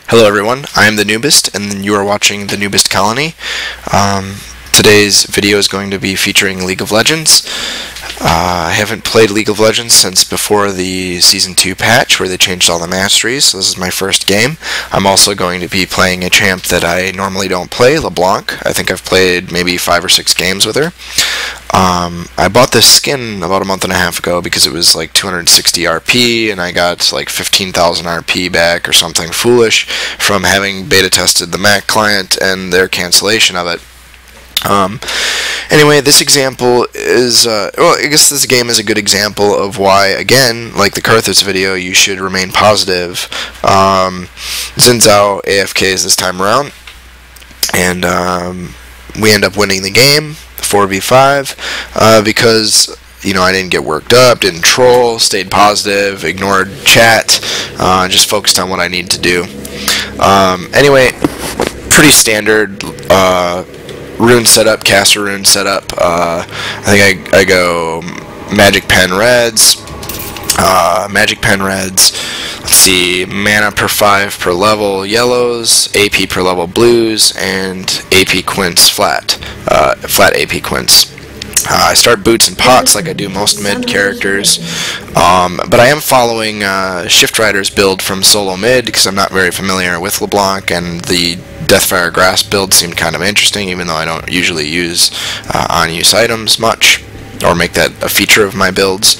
Hello everyone, I am the Noobist, and you are watching the Noobist Colony. Today's video is going to be featuring League of Legends. I haven't played League of Legends since before the Season 2 patch, where they changed all the Masteries, so this is my first game. I'm also going to be playing a champ that I normally don't play, Leblanc. I think I've played maybe 5 or 6 games with her. I bought this skin about a month and a half ago because it was like 260 RP, and I got like 15,000 RP back or something foolish from having beta tested the Mac client and their cancellation of it. Anyway, this example is, well, I guess this game is a good example of why, again, like the Karthus video, you should remain positive. Xin Zhao AFKs this time around, and we end up winning the game, 4v5, because, you know, I didn't get worked up, didn't troll, stayed positive, ignored chat, just focused on what I need to do. Anyway, pretty standard, rune setup, caster rune setup. I think I go magic pen reds, let's see, mana per 5 per level yellows, AP per level blues, and AP quints flat, flat AP quints. I start boots and pots like I do most mid characters, but I am following Shift Rider's build from solo mid because I'm not very familiar with LeBlanc, and the Deathfire Grass build seemed kind of interesting, even though I don't usually use on-use items much, or make that a feature of my builds.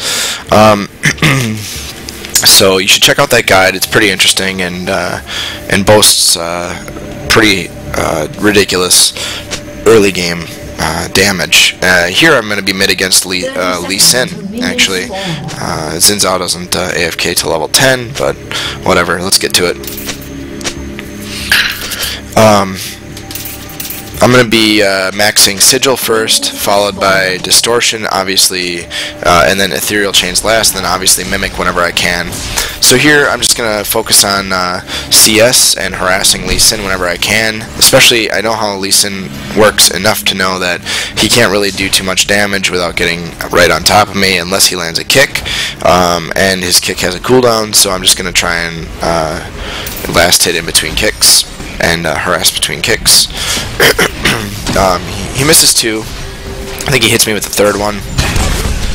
So you should check out that guide. It's pretty interesting and boasts pretty ridiculous early game damage. Here I'm going to be mid against Lee Sin, actually. Xin Zhao doesn't AFK to level 10, but whatever, let's get to it. I'm going to be maxing Sigil first, followed by Distortion, obviously, and then Ethereal Chains last, and then obviously Mimic whenever I can. So here I'm just going to focus on CS and harassing Lee Sin whenever I can. Especially, I know how Lee Sin works enough to know that he can't really do too much damage without getting right on top of me unless he lands a kick, and his kick has a cooldown, so I'm just going to try and last hit in between kicks and harass between kicks. He misses 2. I think he hits me with the 3rd one.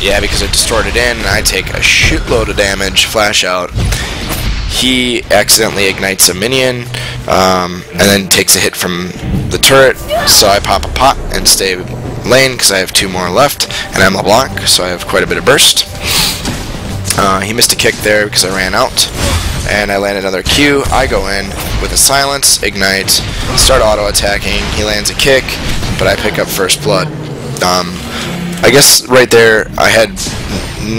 Yeah, because it distorted in, and I take a shitload of damage, flash out. He accidentally ignites a minion, and then takes a hit from the turret, so I pop a pot and stay lane because I have 2 more left, and I'm LeBlanc, so I have quite a bit of burst. He missed a kick there because I ran out, and I land another Q. I go in with a silence, ignite, start auto-attacking. He lands a kick, but I pick up first blood. I guess right there I had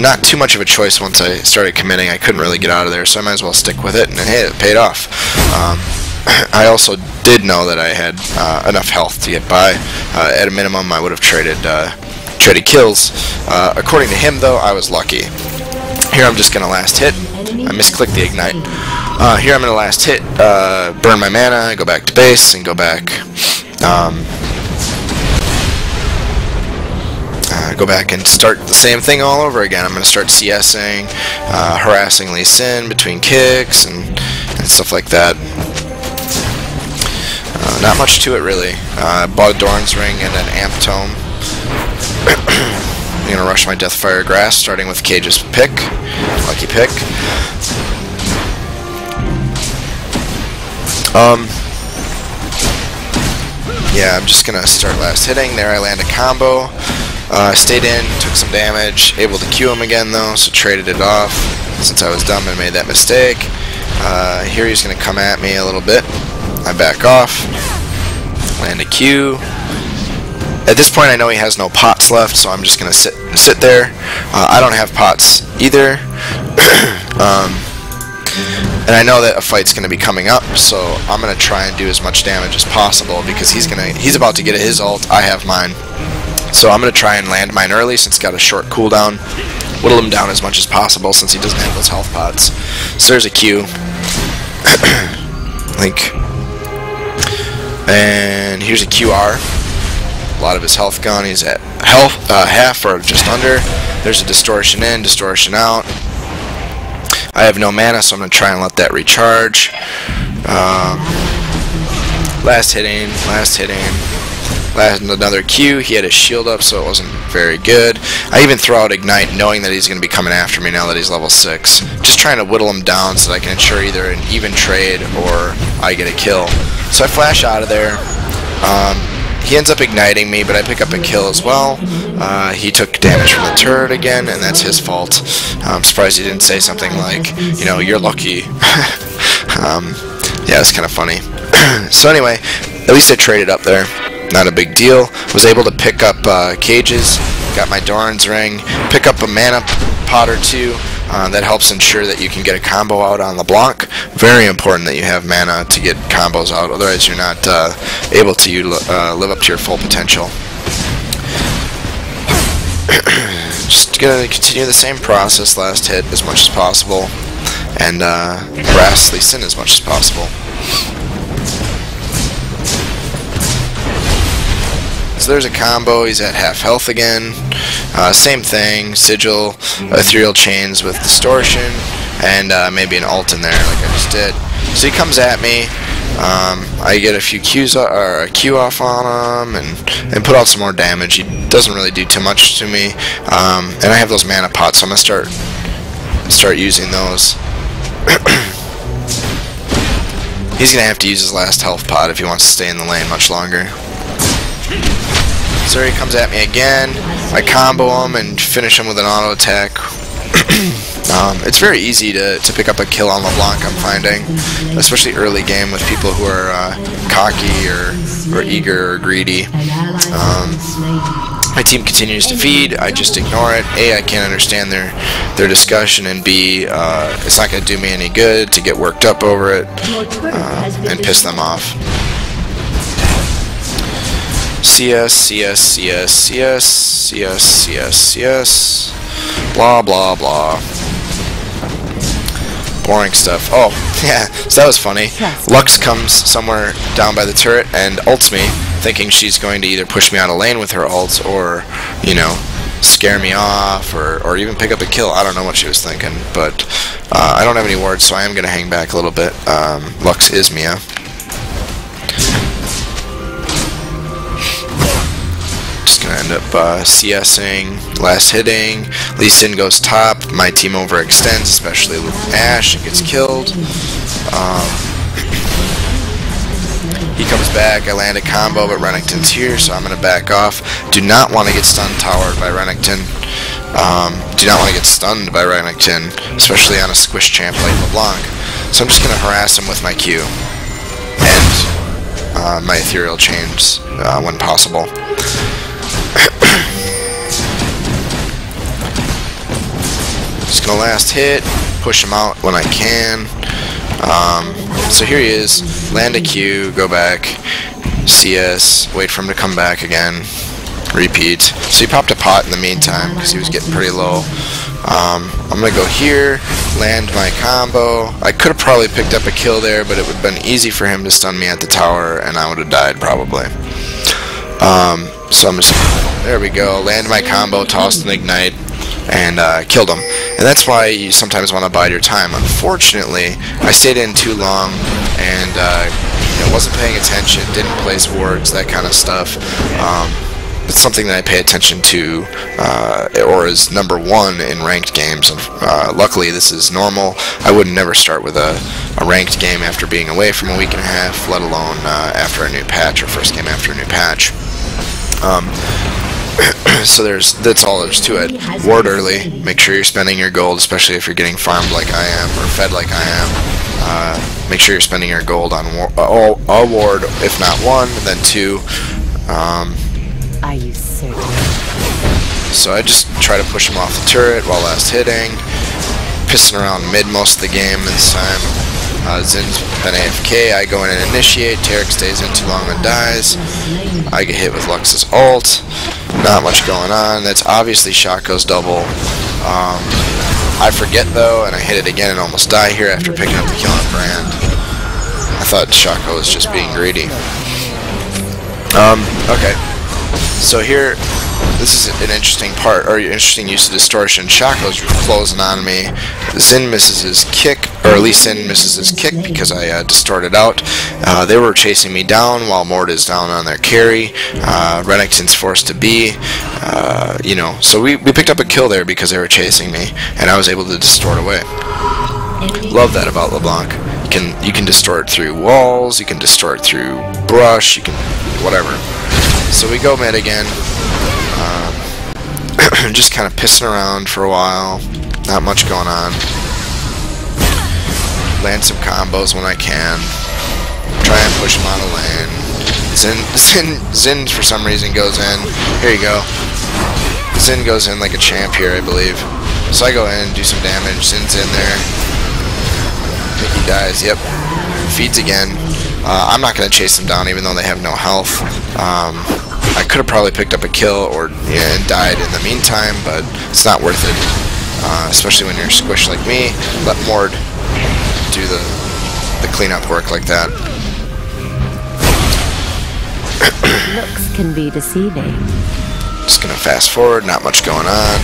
not too much of a choice once I started committing. I couldn't really get out of there, so I might as well stick with it, and hey, it paid off. I also did know that I had enough health to get by. At a minimum, I would have traded kills. According to him, though, I was lucky. Here I'm just going to last hit. I misclicked the ignite. Here I'm going to last hit, burn my mana, go back to base, and go back and start the same thing all over again. I'm going to start CSing, harassing Lee Sin between kicks and stuff like that. Not much to it, really. Bought a Doran's Ring and an Amp Tome. I'm going to rush my Deathfire Grass, starting with Cage's pick. Lucky pick. Yeah, I'm just going to start last hitting. There I land a combo. Stayed in, took some damage. Able to Q him again, though, so traded it off since I was dumb and made that mistake. Here he's going to come at me a little bit. I back off. Land a Q. At this point, I know he has no pots left, so I'm just going to sit there. I don't have pots either. And I know that a fight's going to be coming up, so I'm going to try and do as much damage as possible because he's about to get his ult. I have mine. So I'm going to try and land mine early since it's got a short cooldown. Whittle him down as much as possible since he doesn't have those health pots. So there's a Q. Link. And here's a QR. A lot of his health gone. He's at health half or just under. There's a distortion in, distortion out. I have no mana, so I'm going to try and let that recharge. Last hitting, another Q. He had his shield up, so it wasn't very good. I even throw out Ignite, knowing that he's going to be coming after me now that he's level 6. Just trying to whittle him down so that I can ensure either an even trade or I get a kill. So I flash out of there. He ends up igniting me, but I pick up a kill as well. He took damage from the turret again, and that's his fault. I'm surprised he didn't say something like, you know, you're lucky. Yeah, it's kind of funny. So anyway, at least I traded up there. Not a big deal. Was able to pick up cages, got my Doran's ring, pick up a mana pot or two. That helps ensure that you can get a combo out on Leblanc. Very important that you have mana to get combos out, otherwise you're not able to live up to your full potential. Just gonna continue the same process, last hit as much as possible, and harass Lee Sin as much as possible. So there's a combo, he's at half health again. Same thing, Sigil, Ethereal Chains with Distortion, and maybe an ult in there like I just did. So he comes at me, I get a few Qs or a Q off on him, and put out some more damage. He doesn't really do too much to me, and I have those mana pots, so I'm gonna start using those. He's gonna have to use his last health pot if he wants to stay in the lane much longer. So he comes at me again. I combo him and finish him with an auto attack. It's very easy to pick up a kill on LeBlanc, I'm finding, especially early game with people who are cocky or eager or greedy. My team continues to feed. I just ignore it. A, I can't understand their discussion, and B, it's not going to do me any good to get worked up over it and piss them off. CS, CS, CS, CS, CS, CS, CS, blah, blah, blah. Boring stuff. Oh, yeah, so that was funny. Lux comes somewhere down by the turret and ults me, thinking she's going to either push me out of lane with her ults or, you know, scare me off or even pick up a kill. I don't know what she was thinking, but I don't have any wards, so I am going to hang back a little bit. Lux is Mia. Gonna end up CSing, last hitting. Lee Sin goes top. My team overextends, especially with Ashe. It gets killed. He comes back. I land a combo, but Renekton's here, so I'm gonna back off. Do not want to get stun towered by Renekton. Do not want to get stunned by Renekton, especially on a squish champ like LeBlanc. So I'm just gonna harass him with my Q and my ethereal chains when possible. Just gonna last hit, push him out when I can. So here he is, land a Q, go back, CS, wait for him to come back again, repeat. So he popped a pot in the meantime because he was getting pretty low. I'm gonna go here, land my combo. I could have probably picked up a kill there, but it would have been easy for him to stun me at the tower and I would have died probably. So I'm just, there we go, land my combo, tossed an ignite, and killed him. And that's why you sometimes want to bide your time. Unfortunately, I stayed in too long and you know, wasn't paying attention, didn't place wards, that kind of stuff. It's something that I pay attention to, or is #1 in ranked games. Luckily, this is normal. I would never start with a ranked game after being away from a week and a half, let alone after a new patch or first game after a new patch. So that's all there's to it. Ward early. Make sure you're spending your gold, especially if you're getting farmed like I am or fed like I am. Make sure you're spending your gold on a ward, if not one, then two. Are you certain? So I just try to push him off the turret while last hitting. Pissing around mid most of the game this time. Zin's been AFK, I go in and initiate, Tarek stays in too long and dies. I get hit with Lux's ult. Not much going on. That's obviously Shaco's double. I forget though, and I hit it again and almost die here after picking up the kill on Brand. I thought Shaco was just being greedy. Okay. So here, this is an interesting part, or interesting use of distortion. Shaco's closing on me. Zin misses his kick, or at least Zin misses his kick because I distorted out. They were chasing me down while Mord is down on their carry. Renekton's forced to B. You know, so we picked up a kill there because they were chasing me, and I was able to distort away. Love that about Leblanc. You can distort through walls, you can distort through brush, you can whatever. So we go mid again. Just kind of pissing around for a while. Not much going on. Land some combos when I can. Try and push him out of lane. Zin for some reason goes in. Here you go. Zin goes in like a champ here, I believe. So I go in, do some damage. Zin's in there. I think he dies. Yep. Feeds again. I'm not going to chase them down even though they have no health. I could have probably picked up a kill or and died in the meantime, but it's not worth it. Especially when you're squished like me. Let Mord do the cleanup work like that. Looks can be deceiving. Just gonna fast forward, not much going on.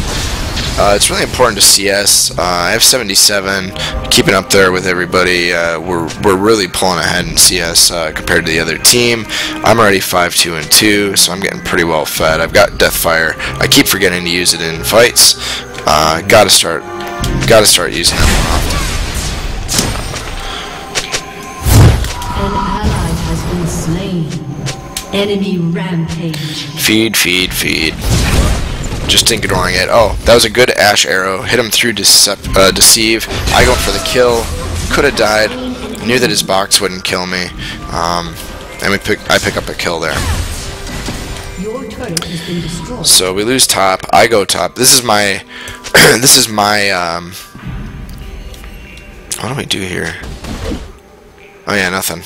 It's really important to CS. I have 77, keeping up there with everybody. We're really pulling ahead in CS compared to the other team. I'm already 5-2-2, so I'm getting pretty well fed. I've got Deathfire. I keep forgetting to use it in fights. Gotta start using that more often. An ally has been slain. Enemy rampage. Feed. Just ignoring it. Oh, that was a good Ash arrow. Hit him through Deceive. I go for the kill. Could have died. Knew that his box wouldn't kill me. And I pick up a kill there. Your turret has been destroyed. So we lose top. I go top. This is my. This is my. What do we do here? Oh yeah, nothing.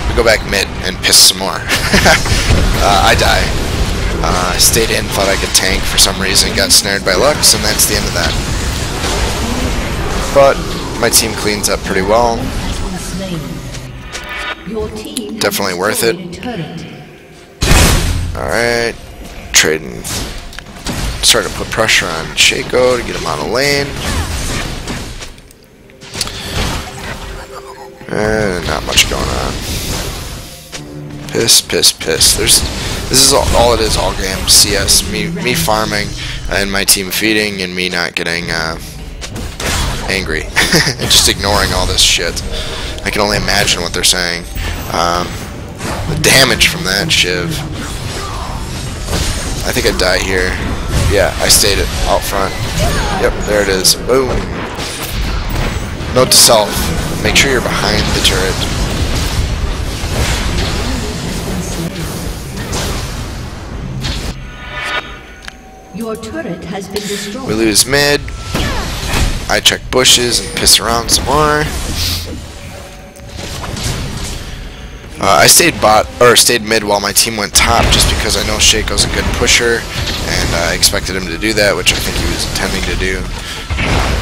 We go back mid and piss some more. I die. I stayed in, thought I could tank for some reason, got snared by Lux, and that's the end of that. But my team cleans up pretty well. Definitely worth it. Alright. Trading. Starting to put pressure on Shaco to get him out of lane. And not much going on. Piss. This is all it is all game. CS, me farming, and my team feeding, and me not getting angry. And just ignoring all this shit. I can only imagine what they're saying. The damage from that Shiv. I think I die here. Yeah, I stayed out front. Yep, there it is. Boom. Note to self. Make sure you're behind the turret. Your turret has been destroyed. We lose mid. I check bushes and piss around some more. I stayed mid while my team went top just because I know Shaco's a good pusher and I expected him to do that, which I think he was intending to do.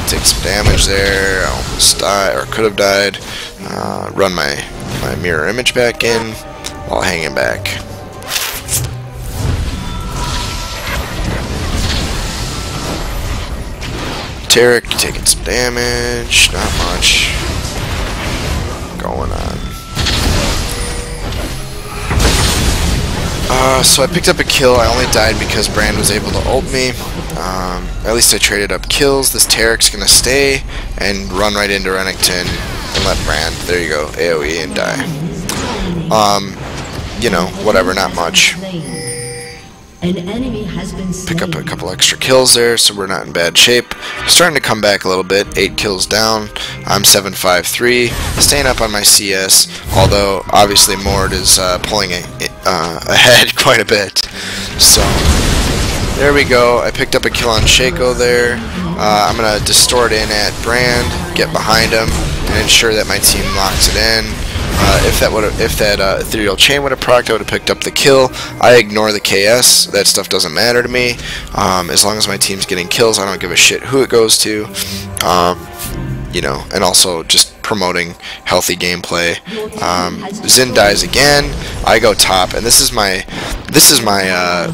Take some damage there. I almost died, or could have died. Run my mirror image back in while hanging back. Tarek taking some damage, not much going on. So I picked up a kill. I only died because Brand was able to ult me. At least I traded up kills. This Tarek's gonna stay and run right into Renekton and let Brand, there you go, AoE and die. You know, whatever, not much. An enemy has been slain. Pick up a couple extra kills there, so we're not in bad shape. Starting to come back a little bit. 8 kills down. I'm 7-5-3. Staying up on my CS, although obviously Mord is pulling ahead quite a bit. So there we go. I picked up a kill on Shaco there. I'm gonna distort in at Brand, get behind him, and ensure that my team locks it in. If that ethereal chain would have procced, I would have picked up the kill. I ignore the KS. That stuff doesn't matter to me. As long as my team's getting kills, I don't give a shit who it goes to. You know, and also just promoting healthy gameplay. Xin dies again. I go top, and this is my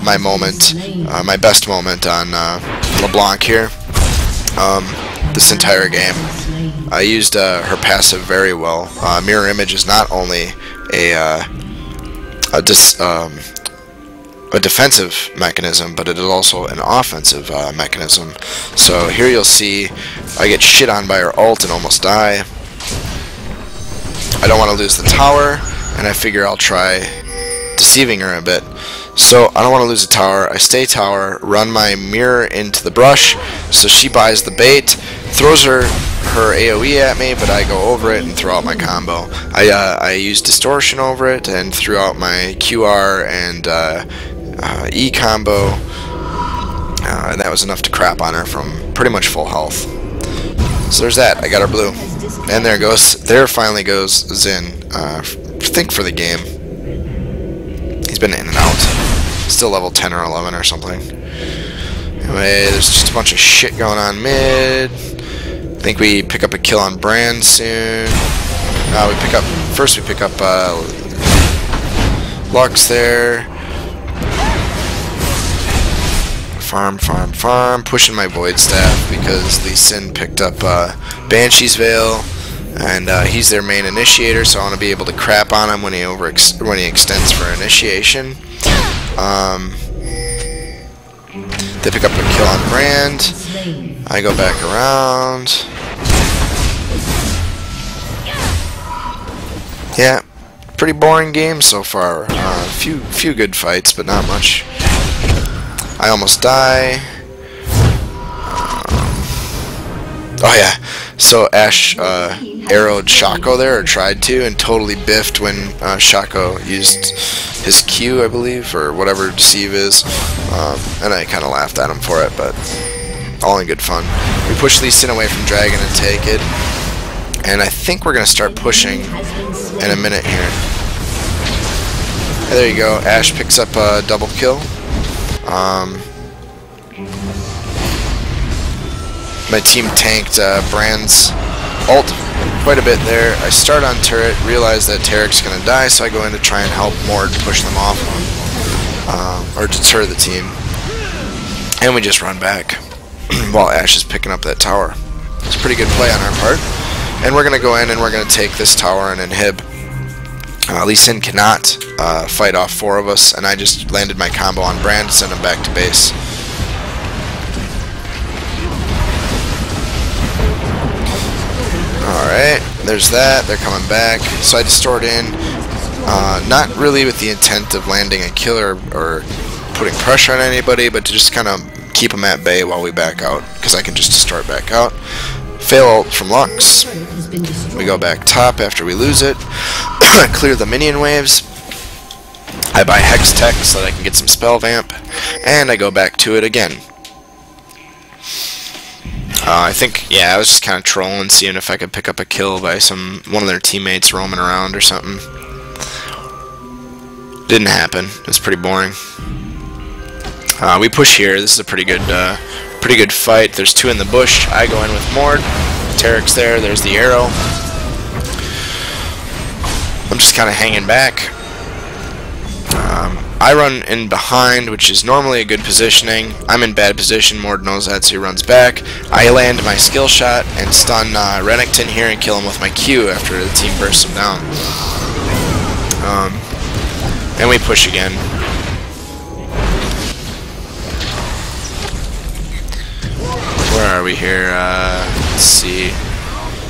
my moment, my best moment on Leblanc here. This entire game, I used her passive very well. Mirror image is not only a defensive mechanism, but it is also an offensive mechanism. So here you'll see I get shit on by her ult and almost die. I don't want to lose the tower, and I figure I'll try deceiving her a bit. So I don't want to lose the tower. I stay tower, run my mirror into the brush, so she buys the bait, throws her AoE at me, but I go over it and throw out my combo. I use distortion over it and threw out my QR and E combo, and that was enough to crap on her from pretty much full health. So there's that. I got her blue, and there finally goes Xin. Think for the game. He's been in and out. Still level 10 or 11 or something. Anyway, there's just a bunch of shit going on mid. I think we pick up a kill on Brand soon. First we pick up Lux there. Farm, pushing my Void Staff because Lee Sin picked up Banshee's Veil, and he's their main initiator, so I want to be able to crap on him when he extends for initiation. They pick up a kill on Brand. I go back around. Yeah, pretty boring game so far. Few good fights, but not much. I almost die. Oh yeah, so Ashe arrowed Shaco there, or tried to, and totally biffed when Shaco used his Q, I believe, or whatever deceive is, and I kind of laughed at him for it, but all in good fun. We push Lee Sin away from Dragon and take it, and I think we're going to start pushing in a minute here. There you go, Ashe picks up a double kill. My team tanked Brand's ult quite a bit there. I start on turret, realize that Tarek's going to die, so I go in to try and help Mord push them off, or deter the team. And we just run back while Ashe is picking up that tower. It's a pretty good play on our part. And we're going to go in and we're going to take this tower and inhib. Lee Sin cannot fight off 4 of us, and I just landed my combo on Brand to send him back to base. Alright, there's that. They're coming back. So I distort in, not really with the intent of landing a kill or putting pressure on anybody, but to just kind of keep them at bay while we back out, because I can just distort back out. Fail ult from Lux. We go back top after we lose it. Clear the minion waves. I buy Hex Tech so that I can get some spell vamp, and I go back to it again. I think, yeah, I was just kind of trolling, seeing if I could pick up a kill by one of their teammates roaming around or something. Didn't happen. It was pretty boring. We push here. This is a pretty good fight. There's 2 in the bush. I go in with Mord. Tarek's there. There's the arrow. I'm just kind of hanging back. I run in behind, which is normally a good positioning. I'm in bad position. Mord knows that, so he runs back. I land my skill shot and stun Renekton here and kill him with my Q after the team bursts him down. And we push again. Where are we here? Let's see.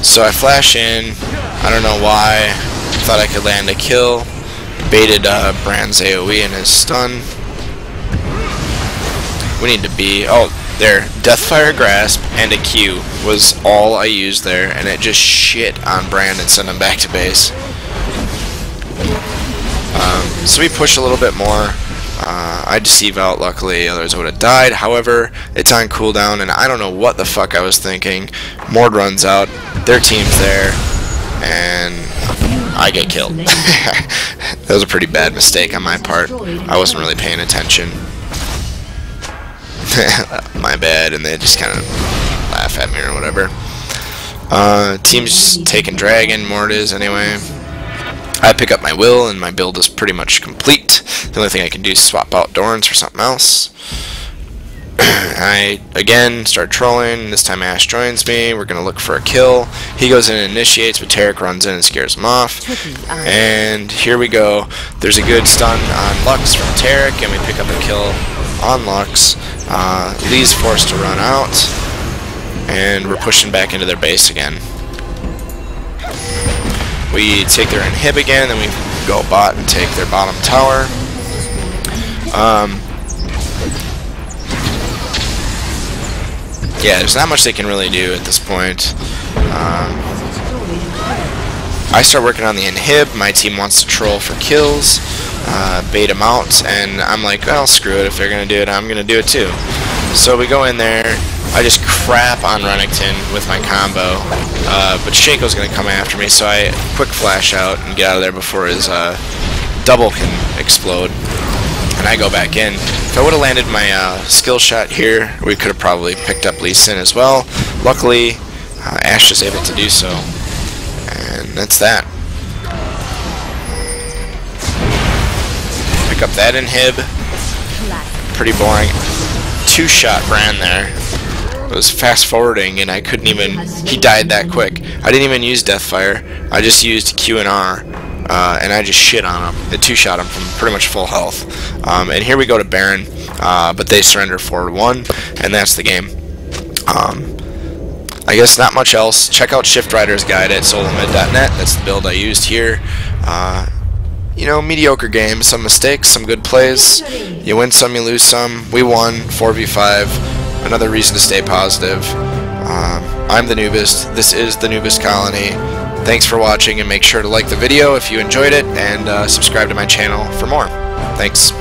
So I flash in. I don't know why. Thought I could land a kill. Baited Brand's AoE and his stun. We need to be... Oh, there. Deathfire Grasp and a Q was all I used there, and it just shit on Brand and sent him back to base. So we push a little bit more. I deceive out, luckily, otherwise I would have died. However, it's on cooldown, and I don't know what the fuck I was thinking. Mord runs out, their team's there, and I get killed. That was a pretty bad mistake on my part. I wasn't really paying attention. My bad, and they just kind of laugh at me or whatever. Team's taking Dragon, more it is anyway. I pick up my will, and my build is pretty much complete. The only thing I can do is swap out Dorans for something else. I, again, start trolling. This time Ash joins me. We're going to look for a kill. He goes in and initiates, but Tarek runs in and scares him off. And here we go. There's a good stun on Lux from Tarek, and we pick up a kill on Lux. Lee's forced to run out, and we're pushing back into their base again. We take their inhib again, then we go bot and take their bottom tower. Yeah, there's not much they can really do at this point. I start working on the inhib. My team wants to troll for kills, bait them out, and I'm like, well, screw it. If they're going to do it, I'm going to do it too. So we go in there. I just crap on Renekton with my combo, but Shaco's going to come after me, so I quick flash out and get out of there before his double can explode. And I go back in. If I would have landed my skill shot here, we could have probably picked up Lee Sin as well. Luckily, Ash is able to do so. And that's that. Pick up that inhib. Pretty boring. Two-shot Bran there. It was fast forwarding, and I couldn't even... He died that quick. I didn't even use Deathfire. I just used Q and R. And I just shit on him. It two-shot him from pretty much full health. And here we go to Baron, but they surrender 4-1, and that's the game. I guess not much else. Check out Shift Rider's guide at solomid.net. That's the build I used here. You know, mediocre game. Some mistakes, some good plays. You win some, you lose some. We won 4v5. Another reason to stay positive. I'm the Noobist. This is the Noobist Colony. Thanks for watching, and make sure to like the video if you enjoyed it, and subscribe to my channel for more. Thanks.